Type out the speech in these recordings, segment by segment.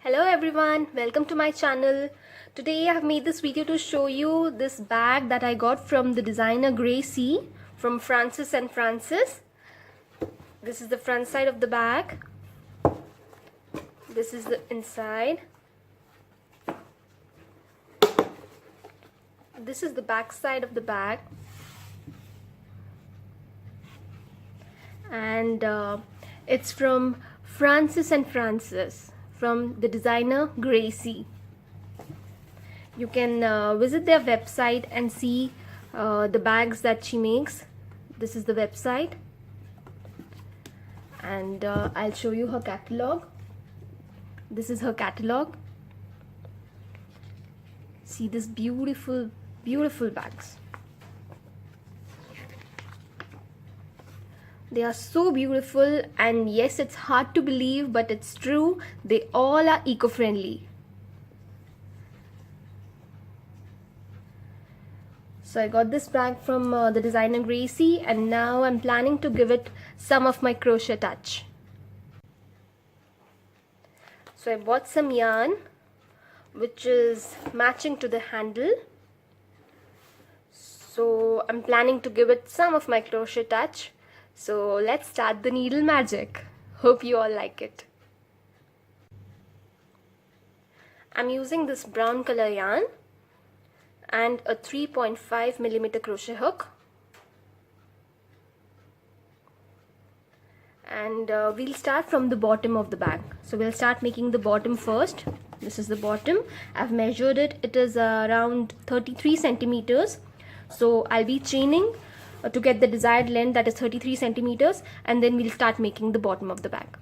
Hello everyone, welcome to my channel. Today I have made this video to show you this bag that I got from the designer Gracie from Francis and Francis. This is the front side of the bag. This is the inside. This is the back side of the bag. And it's from Francis and Francis, from the designer Gracie. You can visit their website and see the bags that she makes. This is the website, and I'll show you her catalog. This is her catalog. See this beautiful bags. They are so beautiful, and yes, it's hard to believe, but it's true. They all are eco-friendly. So I got this bag from the designer Gracie, and now I'm planning to give it some of my crochet touch. So I bought some yarn which is matching to the handle. So I'm planning to give it some of my crochet touch. So let's start the needle magic. Hope you all like it. I'm using this brown color yarn and a 3.5mm crochet hook. And we'll start from the bottom of the bag. So we'll start making the bottom first. This is the bottom. I've measured it. It is around 33 centimeters. So I'll be chaining to get the desired length, that is 33 centimeters, and then we'll start making the bottom of the bag.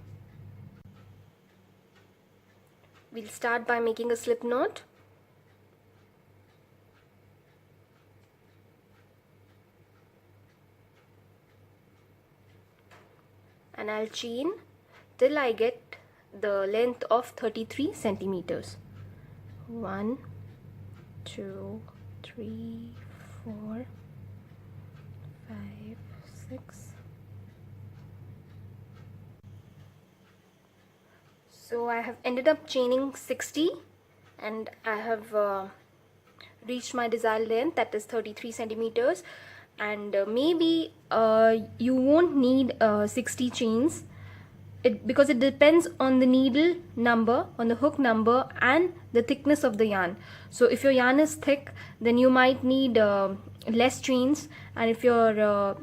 We'll start by making a slip knot. And I'll chain till I get the length of 33 centimeters. 1, 2, 3, 4, 5, 6. So I have ended up chaining 60, and I have reached my desired length, that is 33 centimeters. And maybe you won't need 60 chains, because it depends on the needle number, on the hook number, and the thickness of the yarn. So if your yarn is thick, then you might need less chains, and if your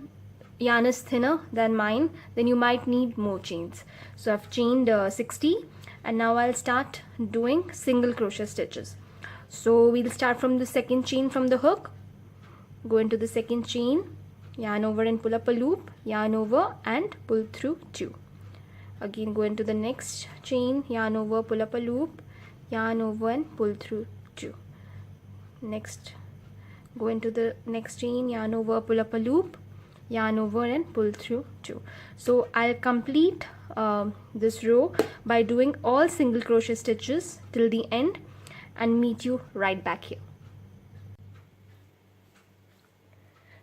yarn is thinner than mine, then you might need more chains. So I've chained 60, and now I'll start doing single crochet stitches. So we'll start from the second chain from the hook. Go into the second chain, yarn over and pull up a loop, yarn over and pull through 2. Again go into the next chain, yarn over, pull up a loop, yarn over and pull through 2. Next, go into the next chain, yarn over, pull up a loop, yarn over and pull through 2. So I'll complete this row by doing all single crochet stitches till the end and meet you right back here.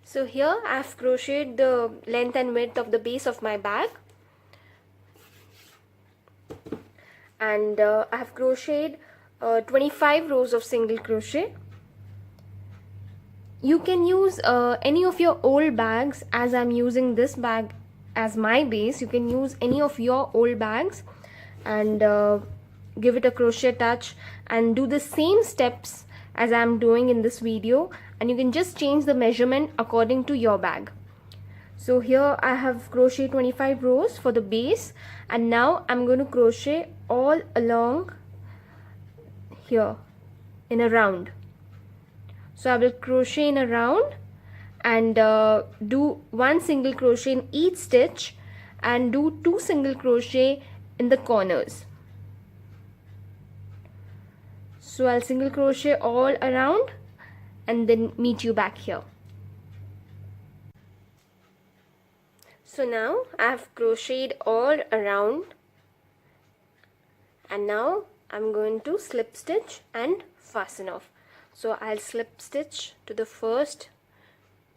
So here I have crocheted the length and width of the base of my bag, and I have crocheted 25 rows of single crochet. You can use any of your old bags, as I'm using this bag as my base. You can use any of your old bags and give it a crochet touch and do the same steps as I'm doing in this video, and you can just change the measurement according to your bag. So here I have crocheted 25 rows for the base, and now I'm going to crochet all along here in a round. So I will crochet in a round and do 1 single crochet in each stitch and do 2 single crochet in the corners. So I'll single crochet all around and then meet you back here. So now I have crocheted all around, and now I'm going to slip stitch and fasten off. So I'll slip stitch to the first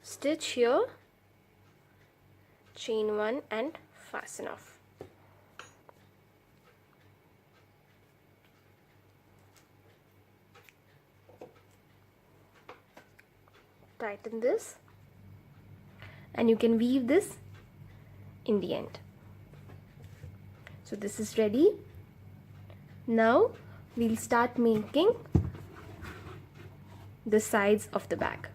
stitch here, chain 1 and fasten off. chain 1 and fasten off. So I'll slip stitch to the first stitch here, chain 1 and fasten off. So I'll slip stitch to the first stitch here, chain 1 and fasten off. So I'll slip stitch to the first stitch here, chain 1 and fasten off. So I'll slip stitch to the first stitch here, chain 1 and fasten off. tighten this, and you can weave this in the end. So this is ready. Now we'll start making the sides of the bag.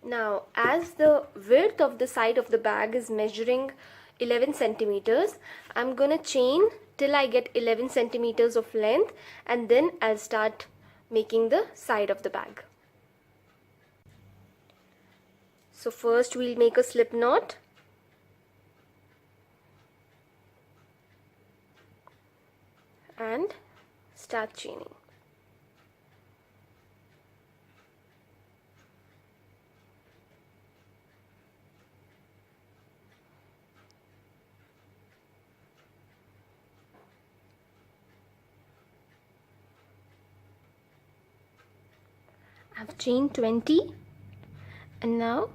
Now, as the width of the side of the bag is measuring 11 centimeters, I'm gonna chain till I get 11 centimeters of length, and then I'll start making the side of the bag. So first we'll make a slip knot. And start chaining. I've chained 20, and now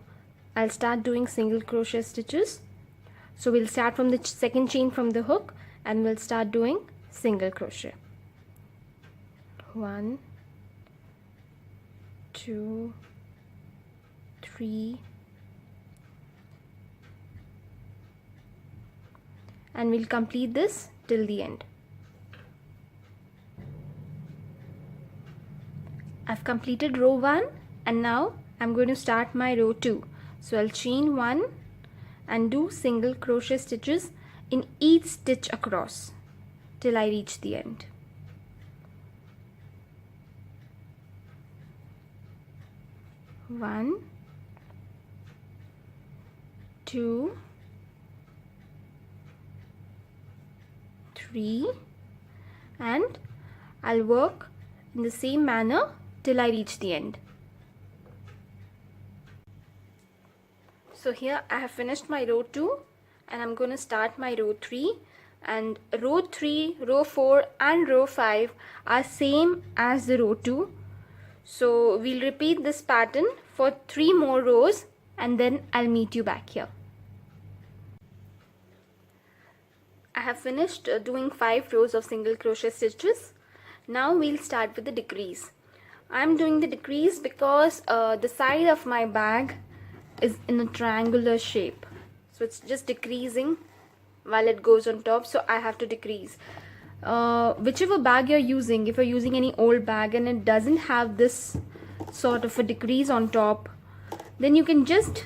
I'll start doing single crochet stitches. So we'll start from the second chain from the hook, and we'll start doing single crochet. 1, 2, 3, and we'll complete this till the end. I've completed row 1, and now I'm going to start my row 2. So I'll chain 1 and do single crochet stitches in each stitch across till I reach the end. One, 2, 3, and I'll work in the same manner till I reach the end. So here I have finished my row 2, and I'm going to start my row 3, and row 3, row 4 and row 5 are same as the row 2. So we'll repeat this pattern for 3 more rows, and then I'll meet you back here. I have finished doing 5 rows of single crochet stitches. Now we'll start with the decrease. I'm doing the decrease because the side of my bag is in a triangular shape, so it's just decreasing while it goes on top, so I have to decrease. Whichever bag you're using, if you're using any old bag and it doesn't have this sort of a decrease on top, then you can just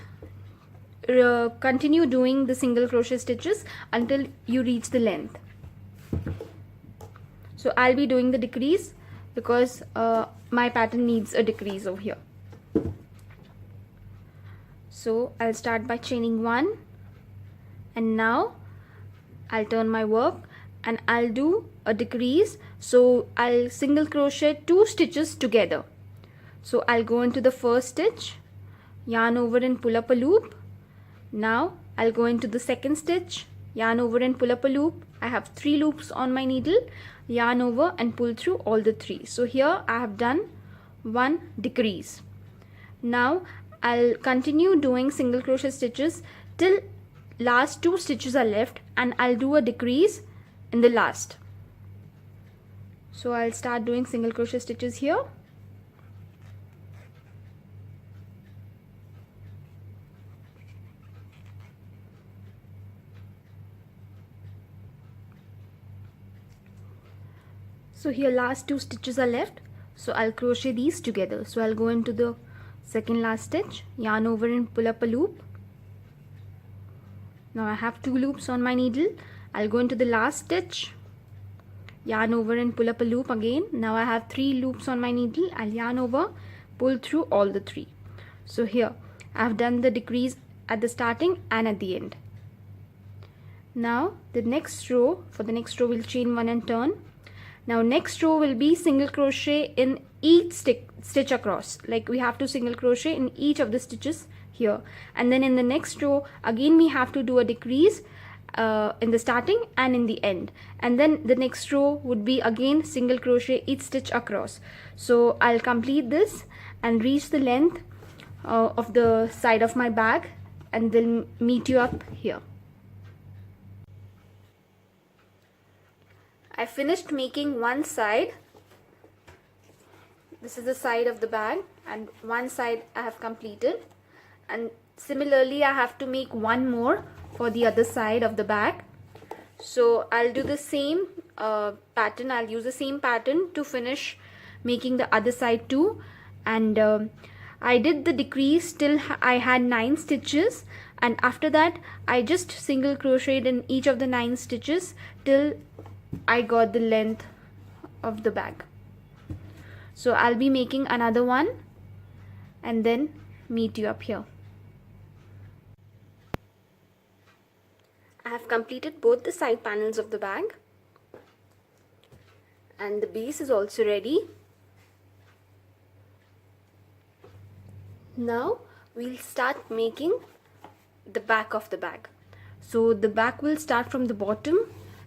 continue doing the single crochet stitches until you reach the length. So I'll be doing the decrease because my pattern needs a decrease over here. So I'll start by chaining 1, and now I'll turn my work and I'll do a decrease. So I'll single crochet 2 stitches together. So I'll go into the first stitch, yarn over and pull up a loop. Now I'll go into the second stitch, yarn over and pull up a loop. I have 3 loops on my needle, yarn over and pull through all the 3. So here I have done 1 decrease. Now I'll continue doing single crochet stitches till last 2 stitches are left, and I'll do a decrease in the last. So I'll start doing single crochet stitches here. So here last 2 stitches are left, so I'll crochet these together. So I'll go into the second last stitch, yarn over and pull up a loop. Now I have 2 loops on my needle. I'll go into the last stitch, yarn over and pull up a loop again. Now I have 3 loops on my needle. I'll yarn over, pull through all the 3. So here I've done the decrease at the starting and at the end. Now the next row, for the next row we'll chain 1 and turn. Now next row will be single crochet in each stitch across, like we have to single crochet in each of the stitches here, and then in the next row again we have to do a decrease in the starting and in the end, and then the next row would be again single crochet each stitch across. So I'll complete this and reach the length of the side of my bag, and then meet you up here. I finished making one side. This is the side of the bag, and one side I have completed, and similarly I have to make one more for the other side of the bag. So I'll do the same pattern. I'll use the same pattern to finish making the other side too. And I did the decrease till I had 9 stitches, and after that I just single crocheted in each of the 9 stitches till I got the length of the bag. So I'll be making another one and then meet you up here. I have completed both the side panels of the bag, and the base is also ready. Now we'll start making the back of the bag. So the back will start from the bottom,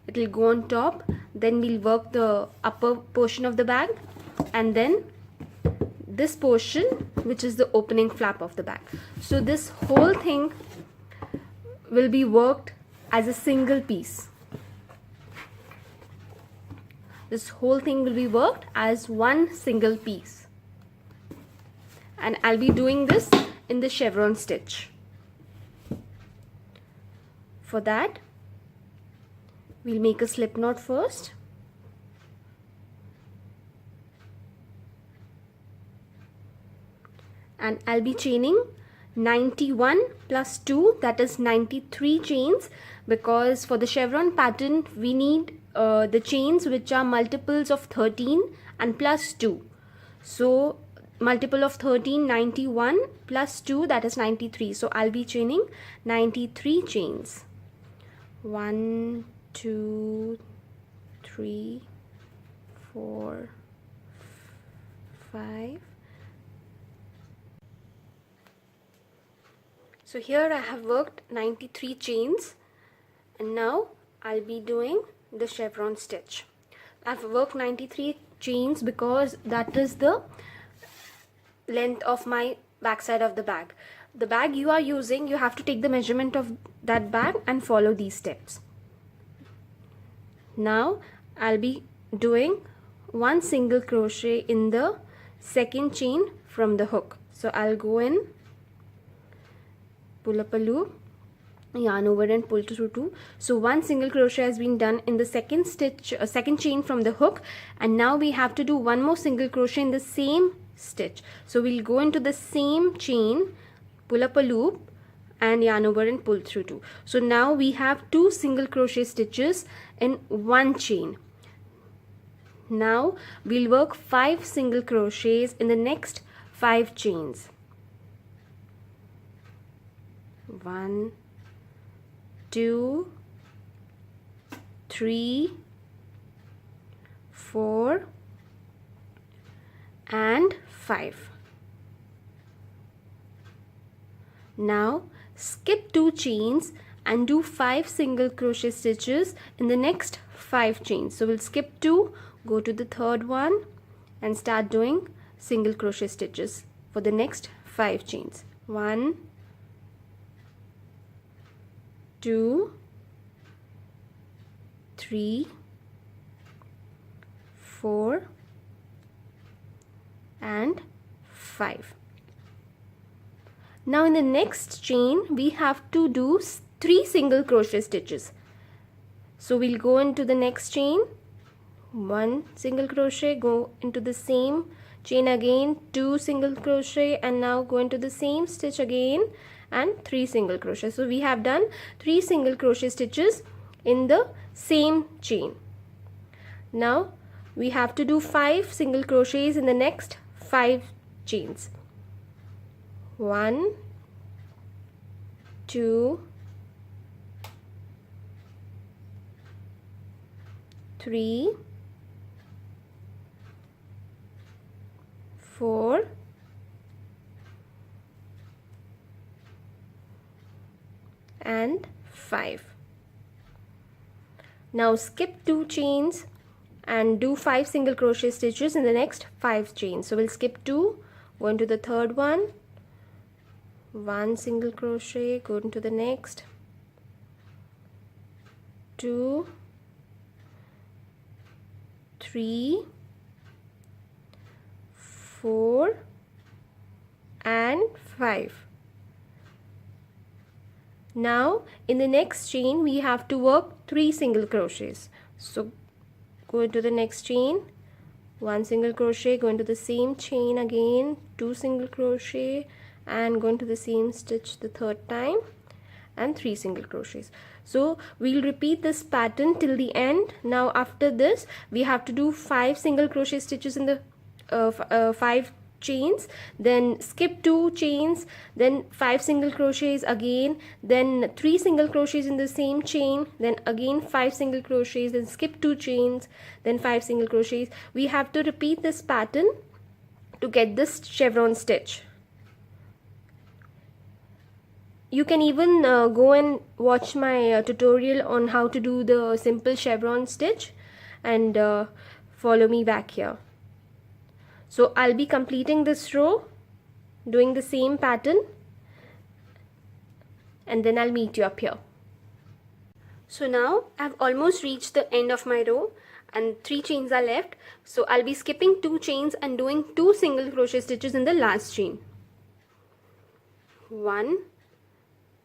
it will go on top, then we'll work the upper portion of the bag, and then this portion, which is the opening flap of the bag. So this whole thing will be worked as a single piece. This whole thing will be worked as one single piece, and I'll be doing this in the chevron stitch. For that, we'll make a slip knot first. And I'll be chaining 91 plus 2, that is 93 chains, because for the chevron pattern we need the chains which are multiples of 13 and plus 2. So multiple of 13, 91 plus 2, that is 93. So I'll be chaining 93 chains. 1, 2, 3, 4, 5. So here I have worked 93 chains, and now I'll be doing the chevron stitch. I've worked 93 chains because that is the length of my backside of the bag. The bag you are using, you have to take the measurement of that bag and follow these steps. Now I'll be doing one single crochet in the second chain from the hook. So I'll go in, pull up a loop, yarn over and pull through 2. So one single crochet has been done in the second stitch, second chain from the hook, and now we have to do one more single crochet in the same stitch. So we'll go into the same chain, pull up a loop and yarn over and pull through 2. So now we have 2 single crochet stitches in one chain. Now we'll work 5 single crochets in the next 5 chains. 1, 2, 3, 4 and 5. Now skip 2 chains and do 5 single crochet stitches in the next 5 chains. So we'll skip 2, go to the third one and start doing single crochet stitches for the next 5 chains. 1, 2, 3, 4 and 5. Now in the next chain we have to do 3 single crochet stitches. So we'll go into the next chain, 1 single crochet, go into the same chain again, 2 single crochet, and now go into the same stitch again and 3 single crochet. So we have done 3 single crochet stitches in the same chain. Now we have to do 5 single crochets in the next 5 chains. 1, 2, 3, 4 and 5. Now skip 2 chains and do 5 single crochet stitches in the next 5 chains. So we'll skip 2, go into the third one, 1 single crochet, go into the next, 2, 3, 4 and 5. Now in the next chain we have to work 3 single crochets. So go into the next chain, 1 single crochet, go into the same chain again, 2 single crochet, and go into the same stitch the third time, and 3 single crochets. So we'll repeat this pattern till the end. Now after this we have to do 5 single crochet stitches in the 5 chains, then skip 2 chains, then 5 single crochets again, then 3 single crochets in the same chain, then again 5 single crochets, then skip 2 chains, then 5 single crochets. We have to repeat this pattern to get this chevron stitch. You can even go and watch my tutorial on how to do the simple chevron stitch and follow me back here. So I'll be completing this row, doing the same pattern, and then I'll meet you up here. So now I've almost reached the end of my row and 3 chains are left. So I'll be skipping 2 chains and doing 2 single crochet stitches in the last chain. 1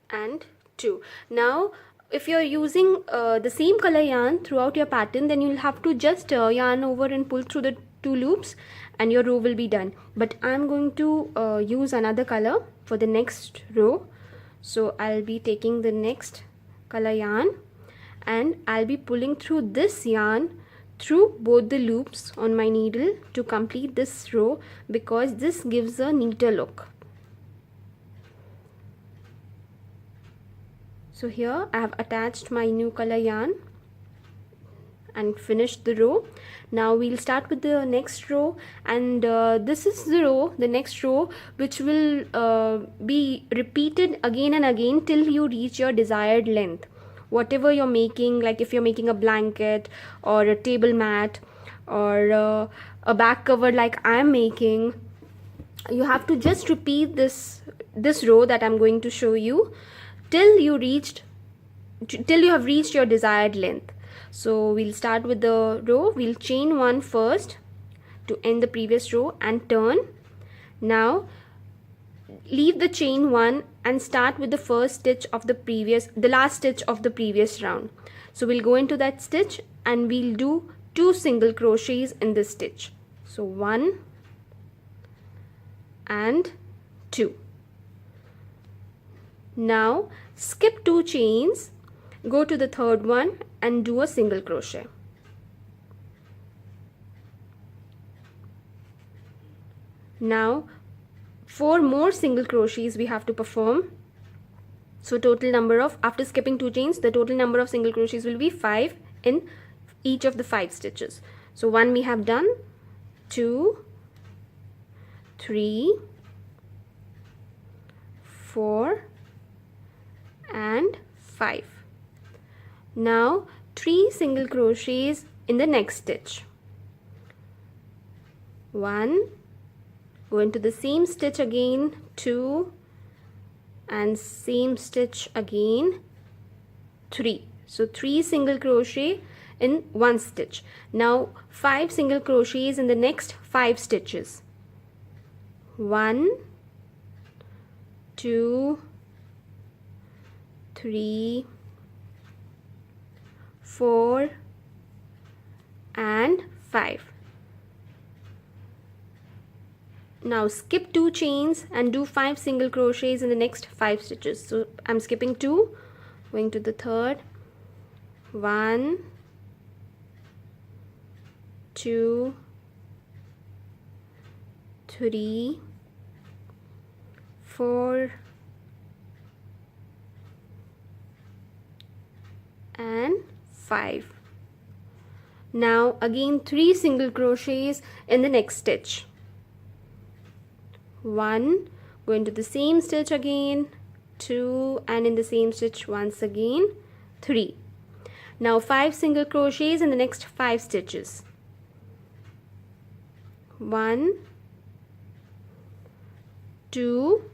and 2. Now if you're using the same color yarn throughout your pattern, then you'll have to just yarn over and pull through the 2 loops and your row will be done. But I'm going to use another color for the next row. So I'll be taking the next color yarn and I'll be pulling through this yarn through both the loops on my needle to complete this row, because this gives a neater look. So here I have attached my new color yarn and finished the row. Now we'll start with the next row, and this is the next row, which will be repeated again and again till you reach your desired length. Whatever you're making, like if you're making a blanket or a table mat or a back cover like I'm making, you have to just repeat this row that I'm going to show you till you have reached your desired length. So we'll start with the row. We'll chain 1 first to end the previous row and turn. Now leave the chain 1 and start with the first stitch of the last stitch of the previous round. So we'll go into that stitch and we'll do 2 single crochets in this stitch. So 1 and 2. Now skip 2 chains, go to the third one and do a single crochet. Now 4 more single crochets we have to perform. So total number of, after skipping 2 chains, the total number of single crochets will be 5 in each of the 5 stitches. So 1 we have done, 2, 3, 4 and 5. Now 3 single crochets in the next stitch. 1, go into the same stitch again, 2, and same stitch again, 3. So 3 single crochet in one stitch. Now 5 single crochets in the next 5 stitches. 1, 2, 3, 4 and 5. Now skip 2 chains and do 5 single crochets in the next 5 stitches. So I'm skipping 2, going to the third. 1, 2, 3, 4 and 5. Now again 3 single crochets in the next stitch. 1, go into the same stitch again, 2, and in the same stitch once again, 3. Now 5 single crochets in the next 5 stitches. 1, 2,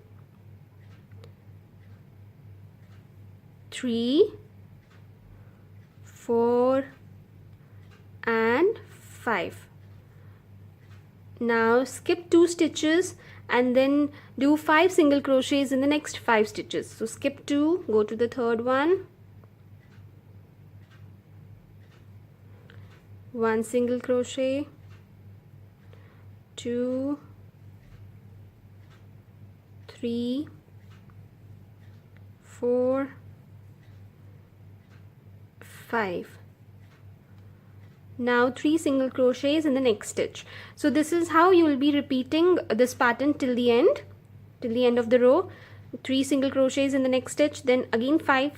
3, 4 and 5. Now skip 2 stitches and then do 5 single crochets in the next 5 stitches. So skip 2, go to the third one, 1 single crochet, 2, 3, 4, 5. Now 3 single crochets in the next stitch. So this is how you will be repeating this pattern till the end of the row. 3 single crochets in the next stitch, then again 5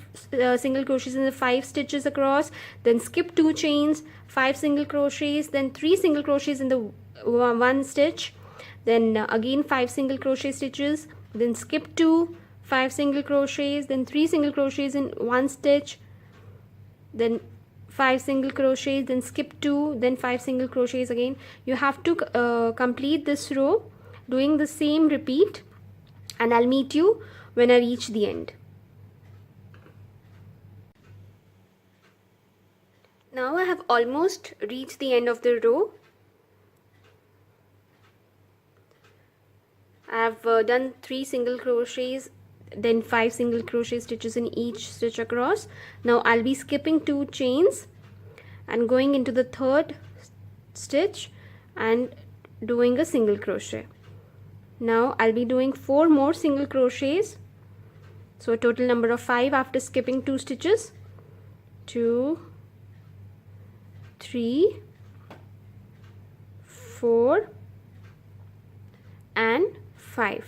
single crochets in the 5 stitches across, then skip 2 chains, 5 single crochets, then 3 single crochets in the 1 stitch, then again 5 single crochet stitches, then skip 2, 5 single crochets, then 3 single crochets in 1 stitch, then 5 single crochets, then skip 2, then 5 single crochets again. You have to complete this row doing the same repeat, and I'll meet you when I reach the end. Now I have almost reached the end of the row. I have done 3 single crochets, then 5 single crochet stitches in each stitch across. Now I'll be skipping 2 chains and going into the third stitch and doing a single crochet. Now I'll be doing 4 more single crochets, so a total number of 5 after skipping 2 stitches. 2, 3, 4 and 5.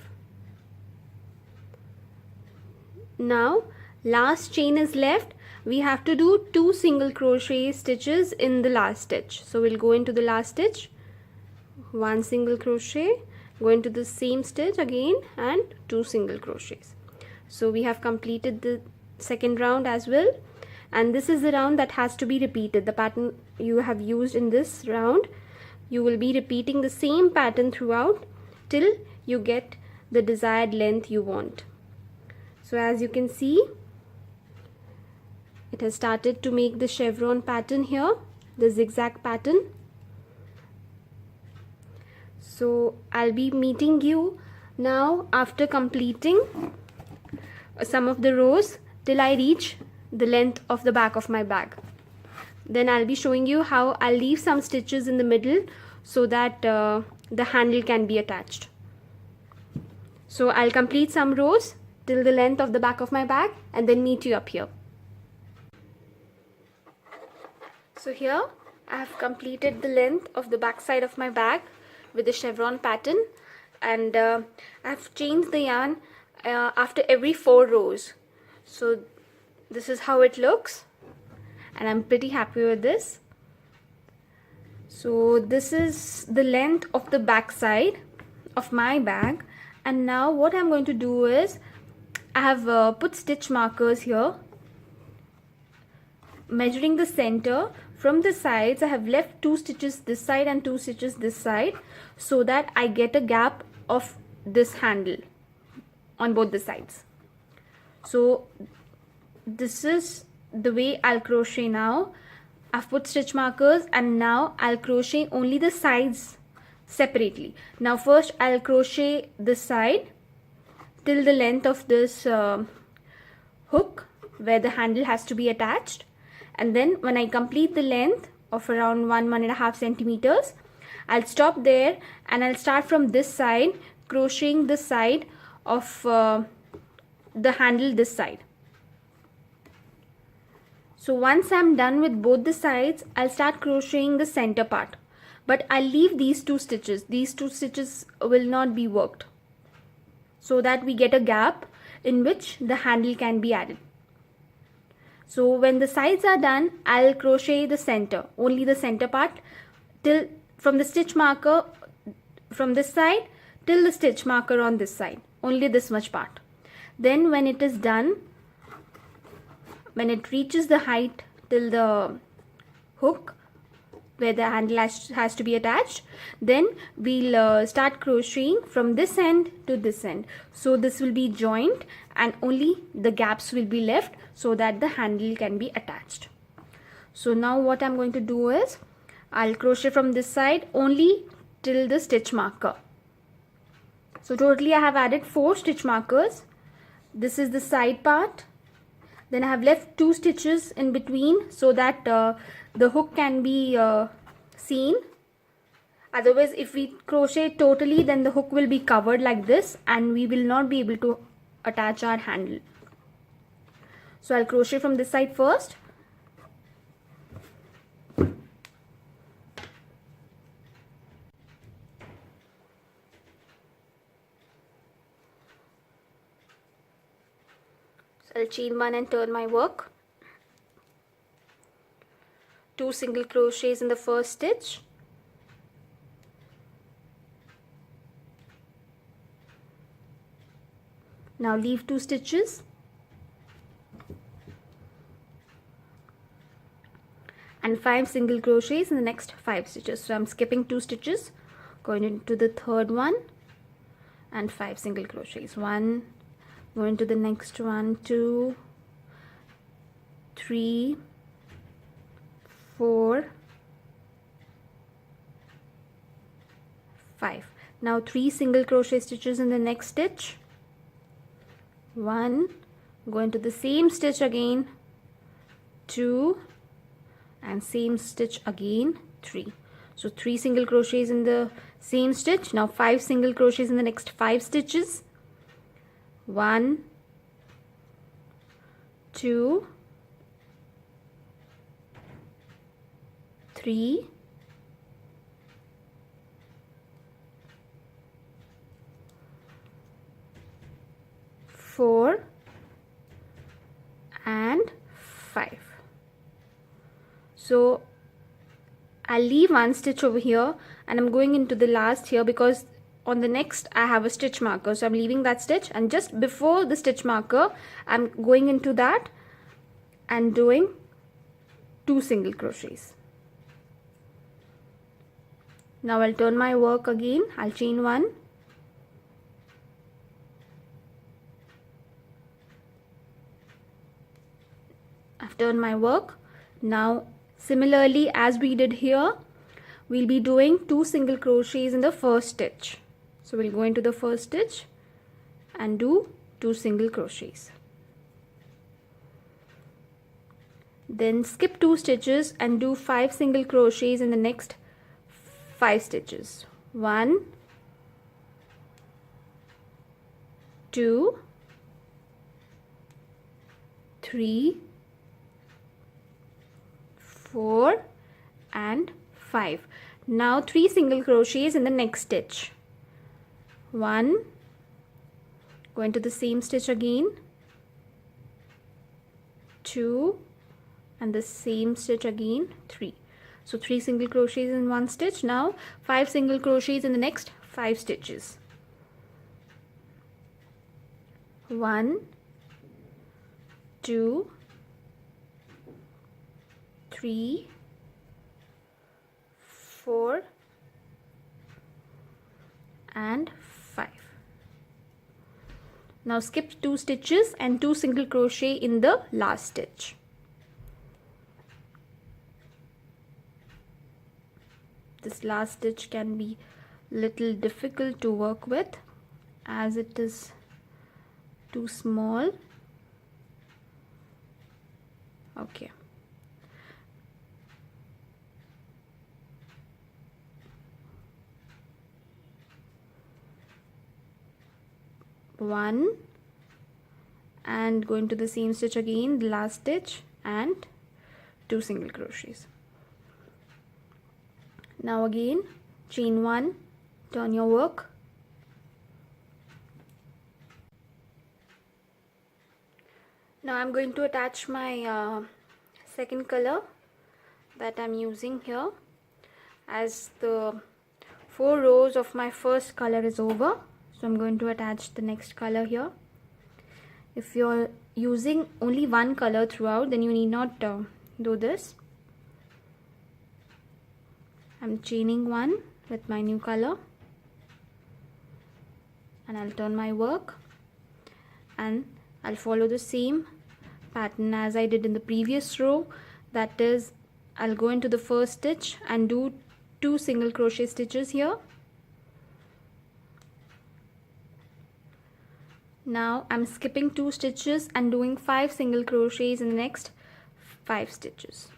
Now last chain is left. We have to do 2 single crochet stitches in the last stitch. So we'll go into the last stitch, 1 single crochet, go into the same stitch again and 2 single crochets. So we have completed the second round as well, and this is the round that has to be repeated. The pattern you have used in this round, you will be repeating the same pattern throughout till you get the desired length you want. So as you can see, it has started to make the chevron pattern here, the zigzag pattern. So I'll be meeting you now after completing some of the rows till I reach the length of the back of my bag. Then I'll be showing you how I'll leave some stitches in the middle so that the handle can be attached. So I'll complete some rows till the length of the back of my bag and then meet you up here. So here I have completed the length of the back side of my bag with the chevron pattern, and I have changed the yarn after every 4 rows. So this is how it looks, and I'm pretty happy with this. So this is the length of the back side of my bag, and now what I'm going to do is I have put stitch markers here measuring the center. From the sides I have left 2 stitches this side and 2 stitches this side, so that I get a gap of this handle on both the sides. So this is the way I'll crochet now. I've put stitch markers, and now I'll crochet only the sides separately. Now first I'll crochet this side till the length of this hook where the handle has to be attached, and then when I complete the length of around 1.5 centimeters, I'll stop there and I'll start from this side, crocheting the side of the handle this side. So once I'm done with both the sides, I'll start crocheting the center part, but I'll leave these 2 stitches. These 2 stitches will not be worked, so that we get a gap in which the handle can be added. So when the sides are done, I'll crochet the center, only the center part, till from the stitch marker from this side till the stitch marker on this side, only this much part. Then when it is done, when it reaches the height till the hook where the handle has to be attached, then we'll start crocheting from this end to this end. So this will be joined and only the gaps will be left so that the handle can be attached. So now what I'm going to do is I'll crochet from this side only till the stitch marker. So totally I have added 4 stitch markers. This is the side part. Then I have left 2 stitches in between so that the hook can be seen. Otherwise, if we crochet totally, then the hook will be covered like this and we will not be able to attach our handle. So I'll crochet from this side first. So I'll chain 1 and turn my work. 2 single crochets in the first stitch. Now leave 2 stitches and 5 single crochets in the next 5 stitches. So I'm skipping 2 stitches, going into the third one and 5 single crochets. 1, going to the next one, 2, 3, 4, 5. Now 3 single crochet stitches in the next stitch. 1, go into the same stitch again, 2, and same stitch again, 3. So 3 single crochets in the same stitch. Now 5 single crochets in the next 5 stitches. 1, 2, 3, 4 and 5. So I'll leave 1 stitch over here and I'm going into the last here because on the next I have a stitch marker. So I'm leaving that stitch and just before the stitch marker I'm going into that and doing 2 single crochets. Now I'll turn my work again. I'll chain 1. I've turned my work. Now similarly as we did here, we'll be doing 2 single crochets in the first stitch. So we'll go into the first stitch and do 2 single crochets. Then skip 2 stitches and do 5 single crochets in the next 5 stitches. 1, 2, 3, 4 and 5. Now 3 single crochets in the next stitch. 1, go into the same stitch again, 2, and the same stitch again, 3. So 3 single crochets in one stitch. Now 5 single crochets in the next 5 stitches. 1, 2, 3, 4 and 5. Now skip 2 stitches and 2 single crochet in the last stitch. This last stitch can be little difficult to work with as it is too small. Okay. One and go into the same stitch again, the last stitch, and 2 single crochets. Now again chain 1, turn your work. Now I'm going to attach my second color that I'm using here, as the 4 rows of my first color is over. So I'm going to attach the next color here. If you're using only one color throughout, then you need not do this. I'm chaining 1 with my new color and I'll turn my work and I'll follow the same pattern as I did in the previous row. That is, I'll go into the first stitch and do 2 single crochet stitches here Now I'm skipping 2 stitches and doing 5 single crochets in the next 5 stitches.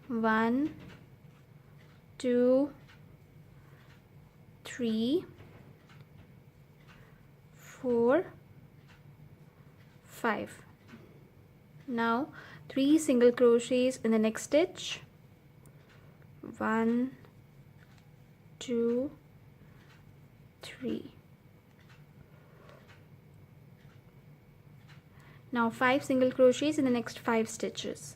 1, 2, 3, 4, 5. Now 3 single crochets in the next stitch. 1, 2, 3. Now 5 single crochets in the next 5 stitches.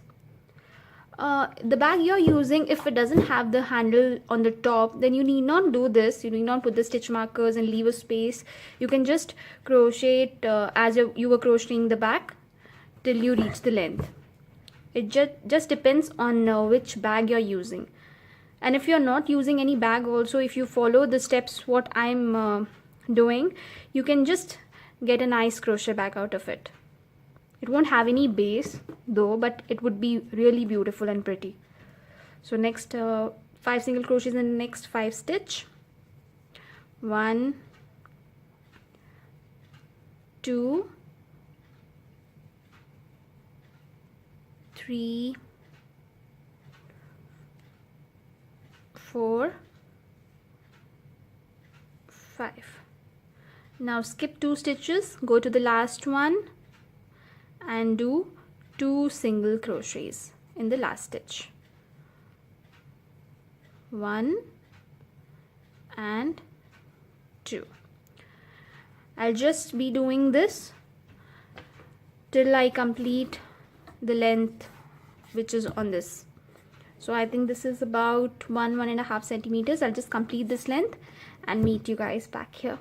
The bag you're using, if it doesn't have the handle on the top, then you need not do this. You need not put the stitch markers and leave a space. You can just crochet it as you were crocheting the back till you reach the length. It just depends on which bag you're using. And if you're not using any bag also, if you follow the steps what I'm doing, you can just get a nice crochet bag out of it. It won't have any base though, but it would be really beautiful and pretty. So next 5 single crochets in the next 5 stitch. 1, 2, 3, 4, 5. Now skip 2 stitches, go to the last one and do 2 single crochets in the last stitch. 1 and 2. I'll just be doing this till I complete the length which is on this. So I think this is about 1.5 centimeters. I'll just complete this length and meet you guys back here.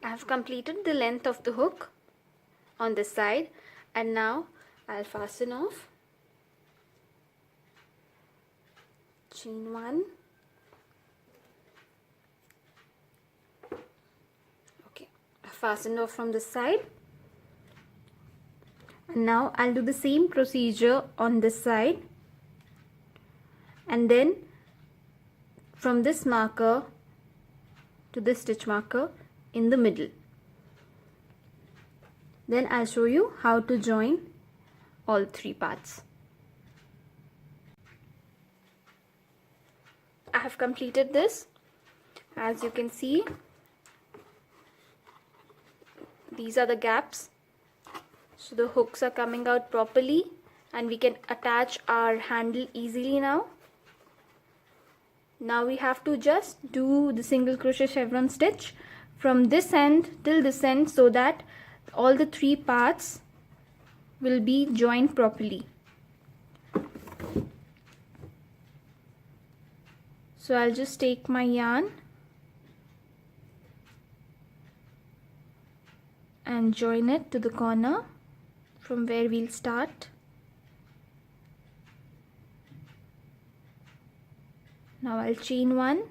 I have completed the length of the hook on this side, and now I'll fasten off. Chain 1. Okay, I fastened off from this side. And now I'll do the same procedure on this side, and then from this marker to this stitch marker in the middle. Then I'll show you how to join all 3 parts. I have completed this. As you can see, these are the gaps. So the hooks are coming out properly and we can attach our handle easily now. Now we have to just do the single crochet chevron stitch from this end till this end so that all the 3 parts will be joined properly. So I'll just take my yarn and join it to the corner from where we'll start. Now I'll chain 1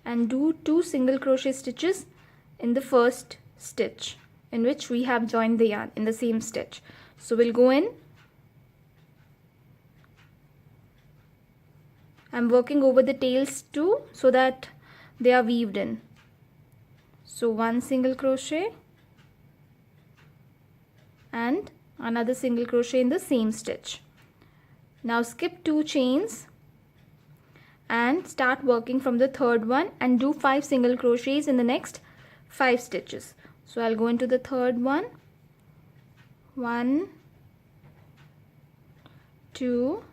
and do 2 single crochet stitches in the first stitch in which we have joined the yarn in the same stitch. So we'll go in. I'm working over the tails too so that they are weaved in. So 1 single crochet and another single crochet in the same stitch. Now skip 2 chains and start working from the 3rd one and do 5 single crochets in the next 5 stitches. So I'll go into the 3rd one. 1, 2,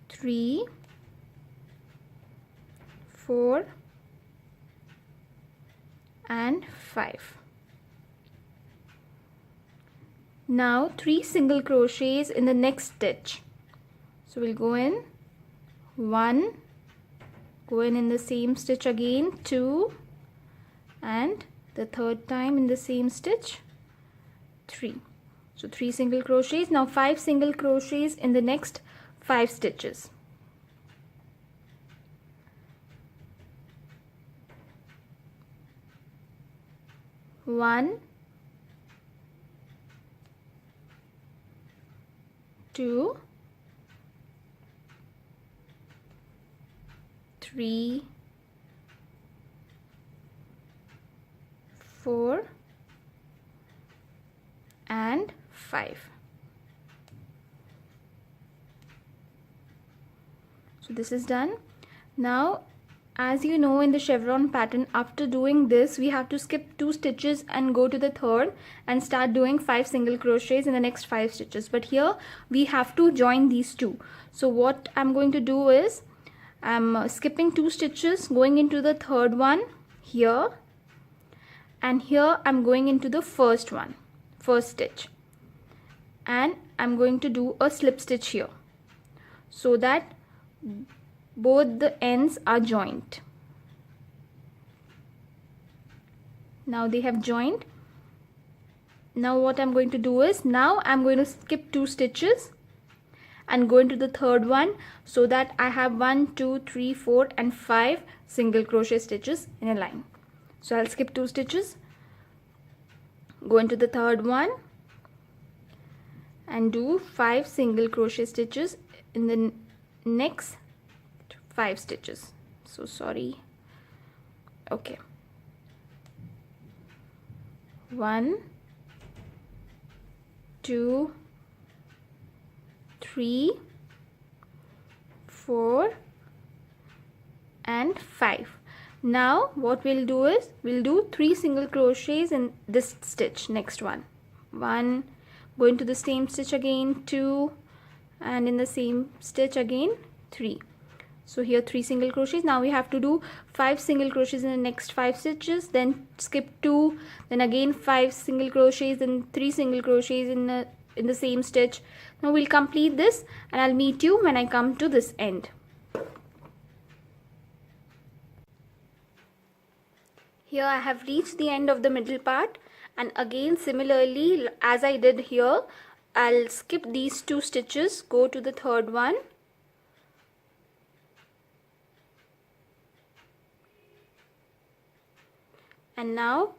3, 4 and 5. Now 3 single crochets in the next stitch. So we'll go in 1, go in the same stitch again, 2, and the 3rd time in the same stitch, 3. So 3 single crochets. Now 5 single crochets in the next 5 stitches. 1, 2, 3, 4 and 5. So this is done. Now, as you know, in the chevron pattern, after doing this we have to skip 2 stitches and go to the third and start doing 5 single crochets in the next 5 stitches, but here we have to join these two. So what I'm going to do is I'm skipping 2 stitches, going into the third one here, and here I'm going into the first stitch, and I'm going to do a slip stitch here so that both the ends are joined. Now they have joined. Now what I'm going to do is, now I'm going to skip 2 stitches and go into the third one so that I have 1, 2, 3, 4 and 5 single crochet stitches in a line. So I'll skip 2 stitches, go into the third one and do 5 single crochet stitches in the next 5 stitches. So sorry. Okay. 1, 2, 3, 4 and 5. Now what we'll do is we'll do 3 single crochets in this stitch, next one. 1, go into the same stitch again, 2, and in the same stitch again 3. So here 3 single crochets. Now we have to do 5 single crochets in the next 5 stitches, then skip 2, then again 5 single crochets, then 3 single crochets in the same stitch. Now we'll complete this and I'll meet you when I come to this end. Here I have reached the end of the middle part, and again similarly as I did here, I'll skip these 2 stitches, go to the third one, and now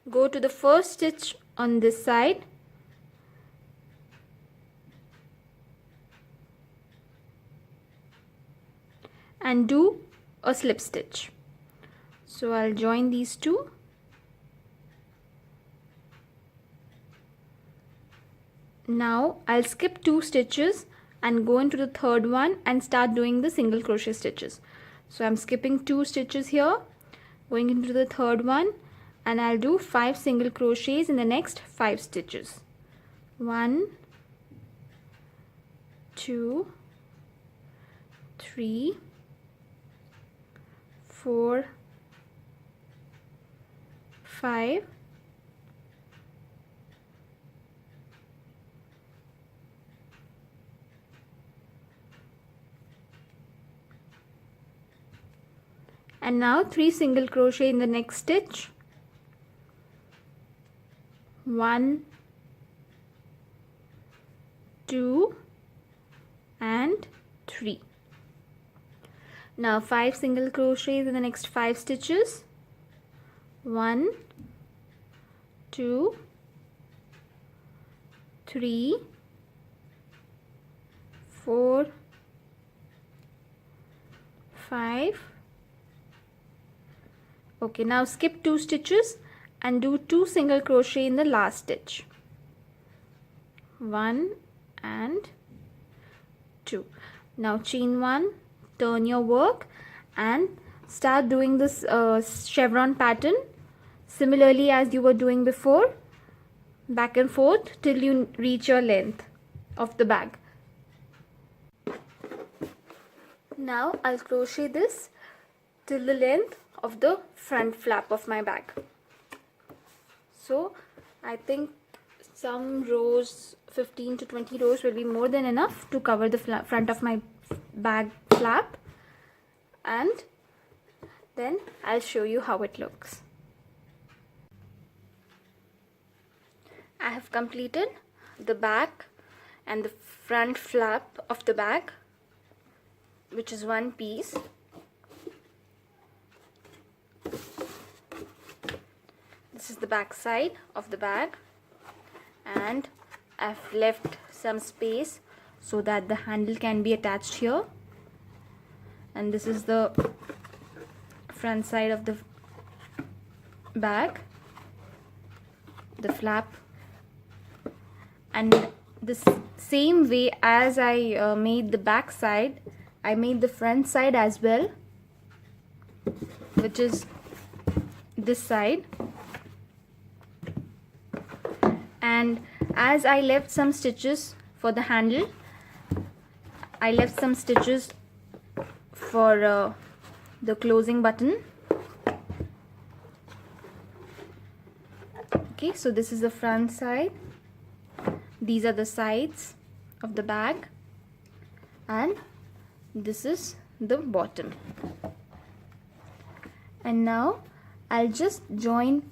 go to the first stitch on this side and do a slip stitch. So I'll join these two. Now I'll skip 2 stitches and go into the third one and start doing the single crochet stitches. So I'm skipping 2 stitches here, going into the third one, and I'll do 5 single crochets in the next 5 stitches. 1, 2, 3, 4, 5, and now 3 single crochet in the next stitch. 1, 2 and 3. Now 5 single crochets in the next 5 stitches. 1, 2, 3, 4, 5. Okay, now skip 2 stitches and do 2 single crochet in the last stitch. 1 and 2. Now chain 1, turn your work and start doing this chevron pattern similarly as you were doing before, back and forth till you reach your length of the bag. Now I'll crochet this till the length of the front flap of my bag. So I think some rows, 15 to 20 rows will be more than enough to cover the front of my bag flap, and then I'll show you how it looks. I have completed the back and the front flap of the bag, which is one piece. This is the back side of the bag, and I've left some space so that the handle can be attached here. And this is the front side of the bag, the flap. And the same way as I made the back side, I made the front side as well, which is this side. And as I left some stitches for the handle, I left some stitches for the closing button. Okay, so this is the front side, these are the sides of the bag, and this is the bottom. And now I'll just join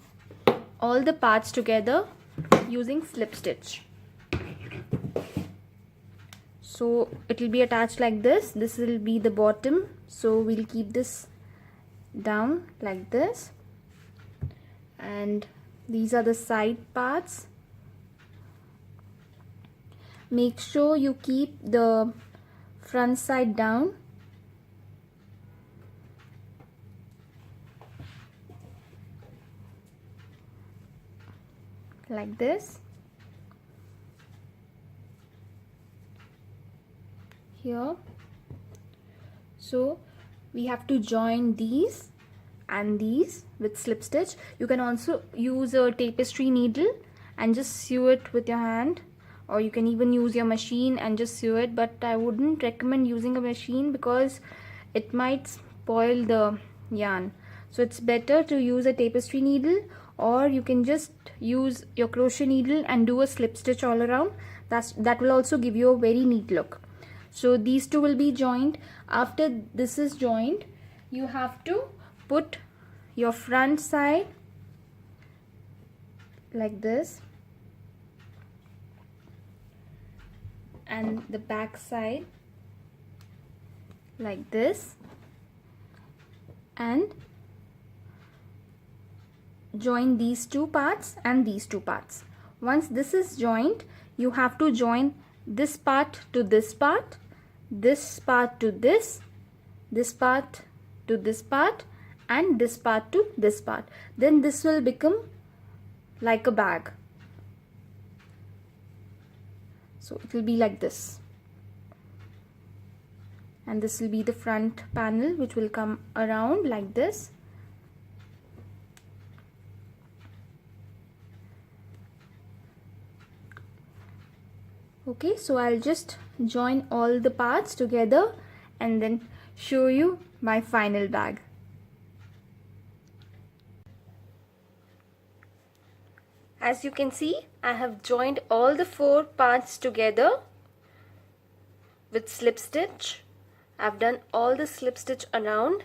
all the parts together using slip stitch. So it will be attached like this. This will be the bottom, so we'll keep this down like this, and these are the side parts. Make sure you keep the front side down. Like this. Here. So we have to join these and these with slip stitch. You can also use a tapestry needle and just sew it with your hand, or you can even use your machine and just sew it, but I wouldn't recommend using a machine because it might spoil the yarn. So it's better to use a tapestry needle, or you can just use your crochet needle and do a slip stitch all around. That will also give you a very neat look. So these two will be joined. After this is joined, you have to put your front side like this and the back side like this, and join these two parts and these two parts. Once this is joined, you have to join this part to this part, this part to this part to this part, and this part to this part. Then this will become like a bag. So it will be like this, and this will be the front panel, which will come around like this. Okay, so I'll just join all the parts together and then show you my final bag. As you can see, I have joined all the 4 parts together with slip stitch. I've done all the slip stitch around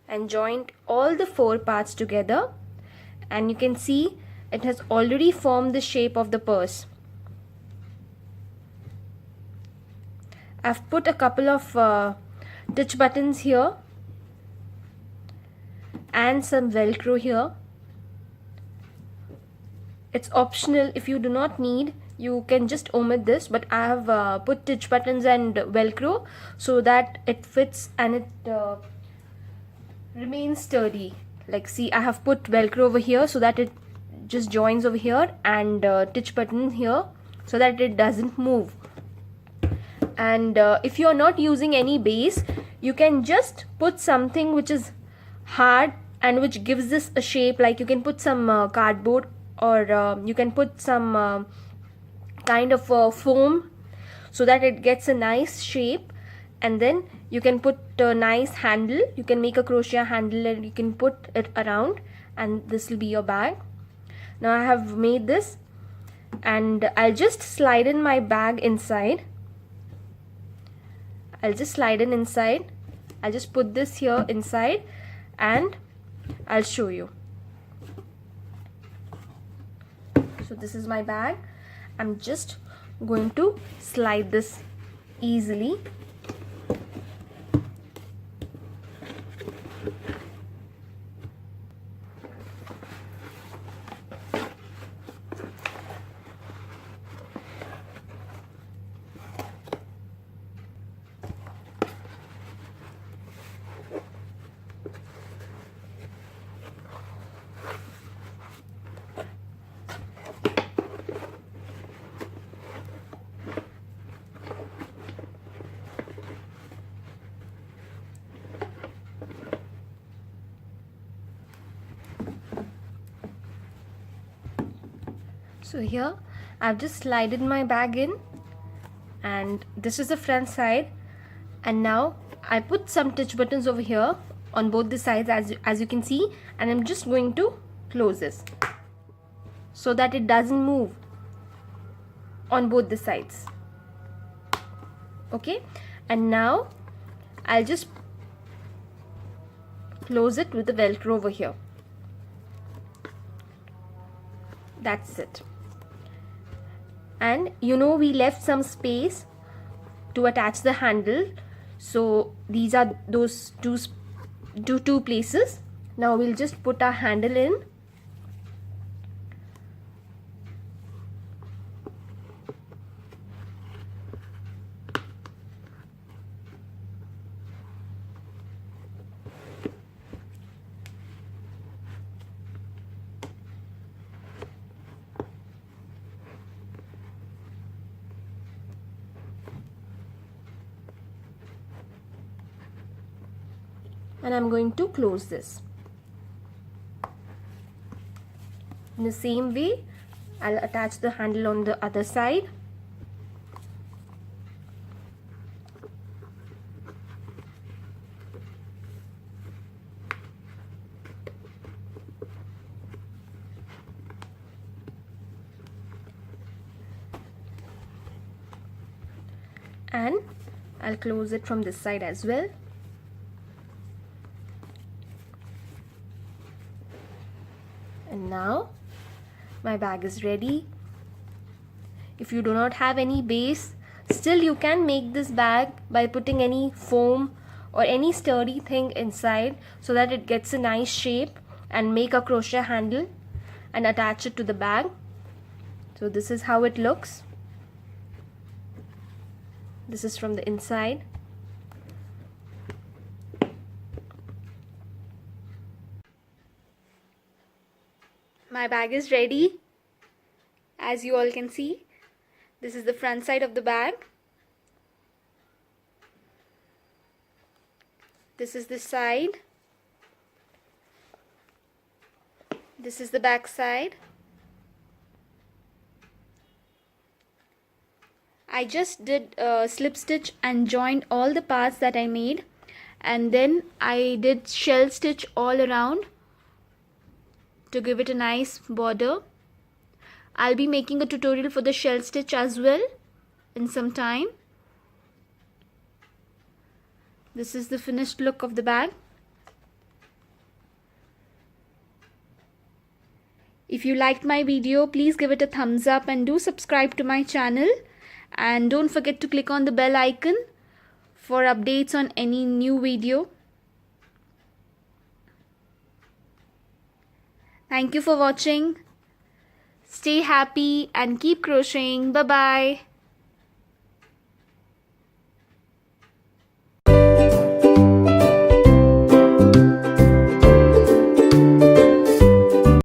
and joined all the 4 parts together, and you can see it has already formed the shape of the purse. I've put a couple of stitch buttons here and some velcro here. It's optional. If you do not need, you can just omit this, but I have put stitch buttons and velcro so that it fits and it remains sturdy. Like, see, I have put velcro over here so that it just joins over here, and stitch button here so that it doesn't move. And if you are not using any base, you can just put something which is hard and which gives this a shape. Like, you can put some cardboard, or you can put some kind of foam so that it gets a nice shape, and then you can put a nice handle. You can make a crochet handle and you can put it around, and this will be your bag. Now I have made this, and I'll just slide in my bag inside. I'll just slide in inside. I'll just put this here inside and I'll show you. So this is my bag. I'm just going to slide this easily. So here I've just slided my bag in, and this is the front side, and now I put some stitch buttons over here on both the sides as you can see, and I'm just going to close this so that it doesn't move on both the sides. Okay, and now I'll just close it with the velcro over here. That's it. And you know, we left some space to attach the handle, so these are those two places. Now we'll just put our handle in. And I'm going to close this. In the same way, I'll attach the handle on the other side. And I'll close it from this side as well. And now my bag is ready. If you do not have any base, still you can make this bag by putting any foam or any sturdy thing inside so that it gets a nice shape, and make a crochet handle and attach it to the bag. So this is how it looks. This is from the inside. My bag is ready. As you all can see, this is the front side of the bag. This is the side. This is the back side. I just did slip stitch and joined all the parts that I made, and then I did shell stitch all around to give it a nice border. I'll be making a tutorial for the shell stitch as well in some time. This is the finished look of the bag. If you liked my video, please give it a thumbs up and do subscribe to my channel, and don't forget to click on the bell icon for updates on any new video. Thank you for watching. Stay happy and keep crocheting. Bye bye.